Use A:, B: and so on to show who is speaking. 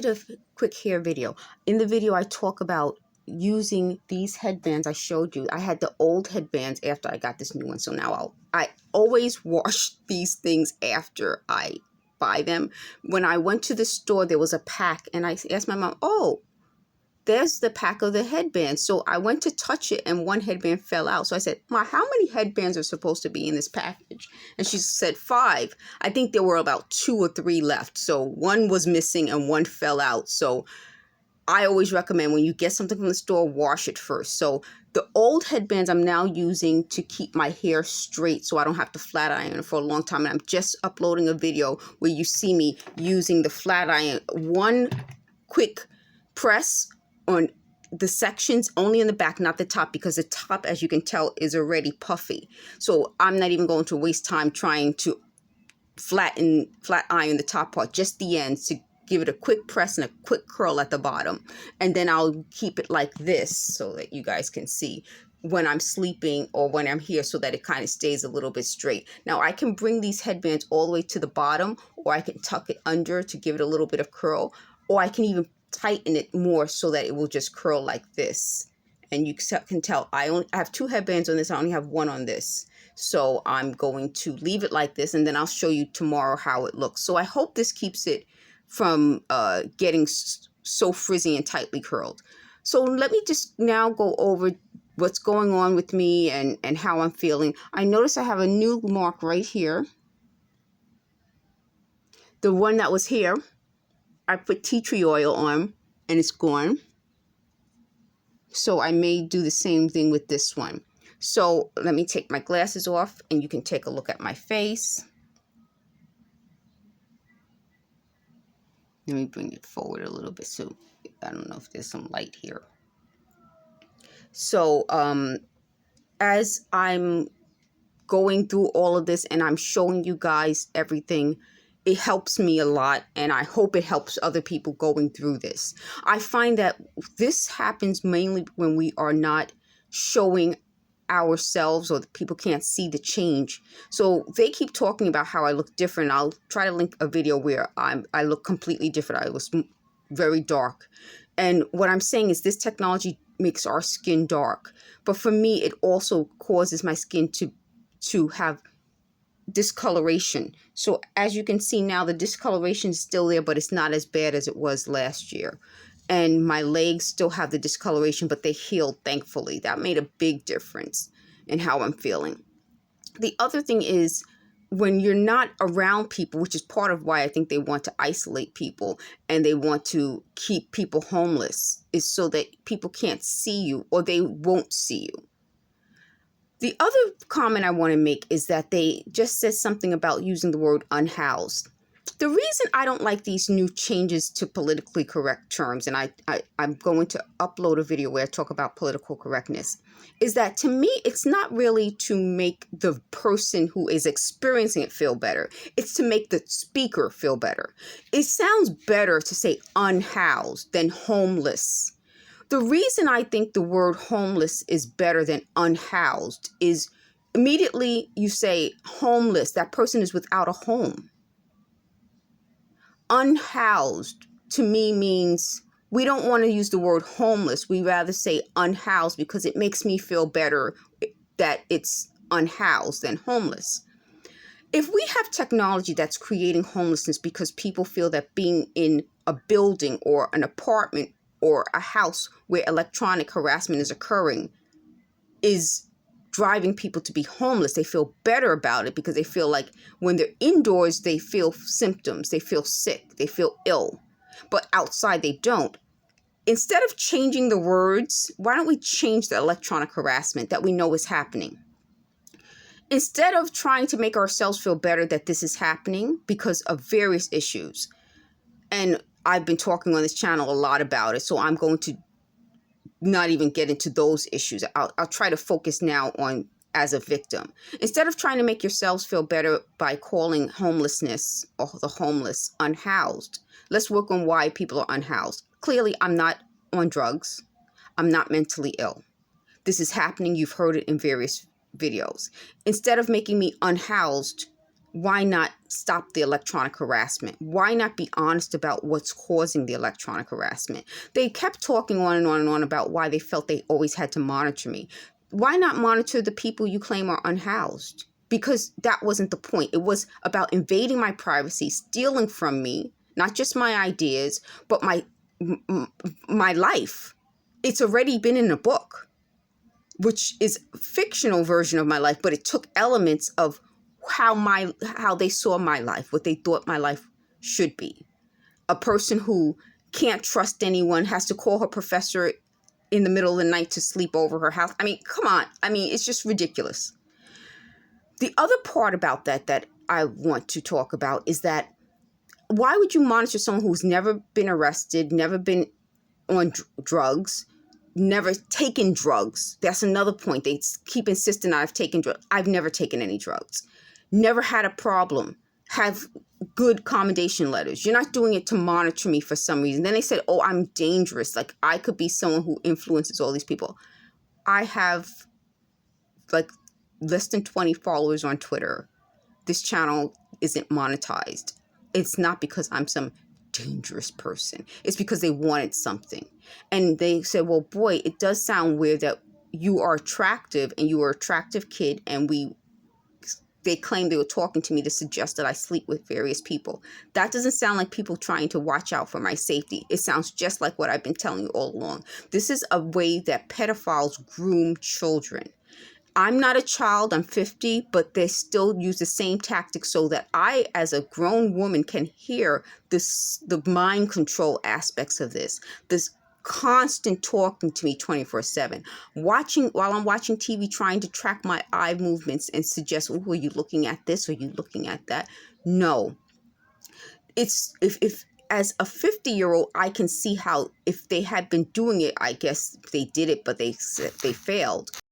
A: did a quick hair video. In the video, I talk about using these headbands I showed you. I had the old headbands after I got this new one. So now I always wash these things after I buy them. When I went to the store, there was a pack and I asked my mom, oh, there's the pack of the headbands. So I went to touch it and one headband fell out. So I said, Ma, how many headbands are supposed to be in this package? And she said 5. I think there were about 2 or 3 left. So one was missing and one fell out. So I always recommend when you get something from the store, wash it first. So the old headbands I'm now using to keep my hair straight so I don't have to flat iron it for a long time. And I'm just uploading a video where you see me using the flat iron. One quick press on the sections, only in the back, not the top, because the top, as you can tell, is already puffy. So I'm not even going to waste time trying to flat iron the top part, just the ends, to give it a quick press and a quick curl at the bottom. And then I'll keep it like this so that you guys can see when I'm sleeping or when I'm here, so that it kind of stays a little bit straight. Now I can bring these headbands all the way to the bottom, or I can tuck it under to give it a little bit of curl, or I can even tighten it more so that it will just curl like this. And you can tell I have 2 headbands on this. I only have 1 on this. So I'm going to leave it like this, and then I'll show you tomorrow how it looks. So I hope this keeps it from getting so frizzy and tightly curled. So let me just now go over what's going on with me and how I'm feeling. I notice I have a new mark right here. The one that was here, I put tea tree oil on and it's gone. So I may do the same thing with this one. So let me take my glasses off and you can take a look at my face. Let me bring it forward a little bit so I don't know if there's some light here. So as I'm going through all of this and I'm showing you guys everything, it helps me a lot, and I hope it helps other people going through this. I find that this happens mainly when we are not showing ourselves, or people can't see the change. So they keep talking about how I look different. I'll try to link a video where I look completely different. I was very dark. And what I'm saying is this technology makes our skin dark. But for me, it also causes my skin to have discoloration. So as you can see now, the discoloration is still there, but it's not as bad as it was last year. And my legs still have the discoloration, but they healed, thankfully. That made a big difference in how I'm feeling. The other thing is, when you're not around people, which is part of why I think they want to isolate people and they want to keep people homeless, is so that people can't see you or they won't see you. The other comment I want to make is that they just said something about using the word unhoused. The reason I don't like these new changes to politically correct terms, and I'm going to upload a video where I talk about political correctness, is that to me, it's not really to make the person who is experiencing it feel better. It's to make the speaker feel better. It sounds better to say unhoused than homeless. The reason I think the word homeless is better than unhoused is immediately you say homeless, that person is without a home. Unhoused to me means we don't want to use the word homeless. We rather say unhoused because it makes me feel better that it's unhoused than homeless. If we have technology that's creating homelessness because people feel that being in a building or an apartment or a house where electronic harassment is occurring is driving people to be homeless, they feel better about it because they feel like when they're indoors, they feel symptoms, they feel sick, they feel ill, but outside they don't. Instead of changing the words, why don't we change the electronic harassment that we know is happening? Instead of trying to make ourselves feel better that this is happening because of various issues, and I've been talking on this channel a lot about it, so I'm going to not even get into those issues. I'll try to focus now on as a victim. Instead of trying to make yourselves feel better by calling homelessness or the homeless unhoused, let's work on why people are unhoused. Clearly, I'm not on drugs. I'm not mentally ill. This is happening. You've heard it in various videos. Instead of making me unhoused, Why not stop the electronic harassment? Why not be honest about what's causing the electronic harassment? They kept talking on and on and on about why they felt they always had to monitor me. Why not monitor the people you claim are unhoused? Because that wasn't the point. It was about invading my privacy, stealing from me, not just my ideas, but my life. It's already been in a book, which is a fictional version of my life, but it took elements of how they saw my life, what they thought my life should be. A person who can't trust anyone, has to call her professor in the middle of the night to sleep over her house. I mean, come on. I mean, it's just ridiculous. The other part about that I want to talk about is that why would you monitor someone who's never been arrested, never been on drugs, never taken drugs? That's another point. They keep insisting I've taken drugs. I've never taken any drugs. Never had a problem. Have good commendation letters. You're not doing it to monitor me for some reason. Then they said, oh, I'm dangerous. Like I could be someone who influences all these people. I have like less than 20 followers on Twitter. This channel isn't monetized. It's not because I'm some dangerous person. It's because they wanted something. And they said, well, boy, it does sound weird that you are attractive and you are an attractive kid, and they claimed they were talking to me to suggest that I sleep with various people. That doesn't sound like people trying to watch out for my safety. It sounds just like what I've been telling you all along. This is a way that pedophiles groom children. I'm not a child, I'm 50, but they still use the same tactics so that I, as a grown woman, can hear the mind control aspects of this constant talking to me 24/7, while I'm watching TV, trying to track my eye movements and suggest, oh, are you looking at this? Are you looking at that? No. It's, if as a 50-year-old, I can see how if they had been doing it, I guess they did it, but they failed.